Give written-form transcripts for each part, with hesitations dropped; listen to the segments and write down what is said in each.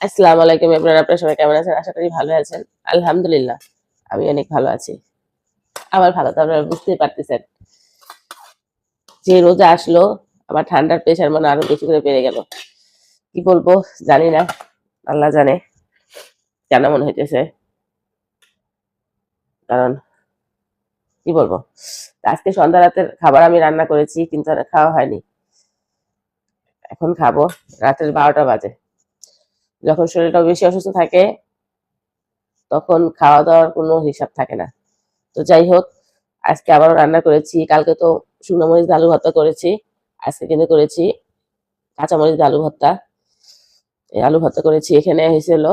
আসসালামু আলাইকুম এভরিওয়ান, আপনারা সবাই কেমন আছেন? আশা করি ভালো আছেন। আলহামদুলিল্লাহ আমি অনেক ভালো আছি। আমার ভালো তো আপনারা বুঝতেই পারতেছেন। যে রোজা আসলো আমার ঠান্ডার প্রেশার মনে আরো বেশি করে বেড়ে গেল। কি বলবো জানি না, আল্লাহ জানে কেন মনে হইতেছে। কারণ কি বলবো, আজকে সন্ধ্যা রাতের খাবার আমি রান্না করেছি কিন্তু আর খাওয়া হয়নি। এখন খাবো রাতের 12টা বাজে। যখন শরীরটা বেশি অসুস্থ থাকে তখন খাওয়া দাওয়ার কোনো হিসাব থাকে না। তো যাই হোক, আজকে আবারও রান্না করেছি। কালকে তো শুকনো মরিচ দিয়ে আলু ভর্তা করেছি, আজকে কিন্তু করেছি কাঁচা মরিচ দিয়ে আলু ভর্তা। এই আলু ভর্তা করেছি। এখানে হয়েছিল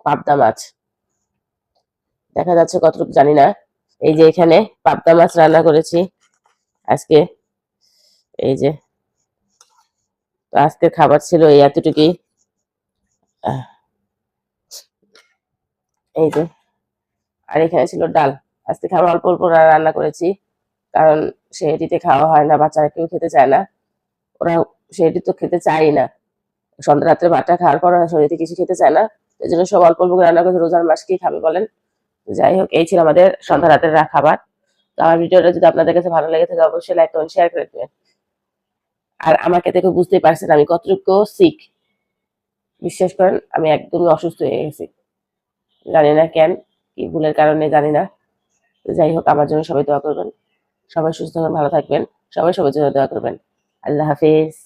পাবদা মাছ, দেখা যাচ্ছে কতটুকু জানি না। এই যে এখানে পাবদা মাছ রান্না করেছি আজকে। এই যে, তো আজকের খাবার ছিল এই এতটুকুই। এই যে, আর এখানে ছিল ডাল। আজকে খাবার অল্প অল্প রান্না করেছি, কারণ সেটিতে খাওয়া হয় না, বাচ্চারা কেউ খেতে চায় না। ওরা সেটি তো খেতে চায় না। সন্ধ্যা রাত্রে ভাতটা খাওয়ার পর শরীরে কিছু খেতে চায় না। এই জন্য সব অল্প অল্প করে রান্না করে রোজার মাস কি খাবে বলেন। যাই হোক, এই ছিল আমাদের সন্ধ্যা রাতের খাবার। তো আমার ভিডিওটা যদি আপনাদের কাছে ভালো লেগে থাকে অবশ্যই লাইক কমেন্ট শেয়ার করে দেবেন। আর আমাকে দেখে বুঝতেই পারছেন আমি কতটুকু সিক। বিশ্বাস করেন আমি একদমই অসুস্থ হয়ে গেছি, জানি না কেন, কি ভুলের কারণে জানি না। যাই হোক, আমার জন্য সবাই দোয়া করবেন। সবাই সুস্থ থাকবেন, ভালো থাকবেন। সবাই সবার জন্য দোয়া করবেন। আল্লাহ হাফিজ।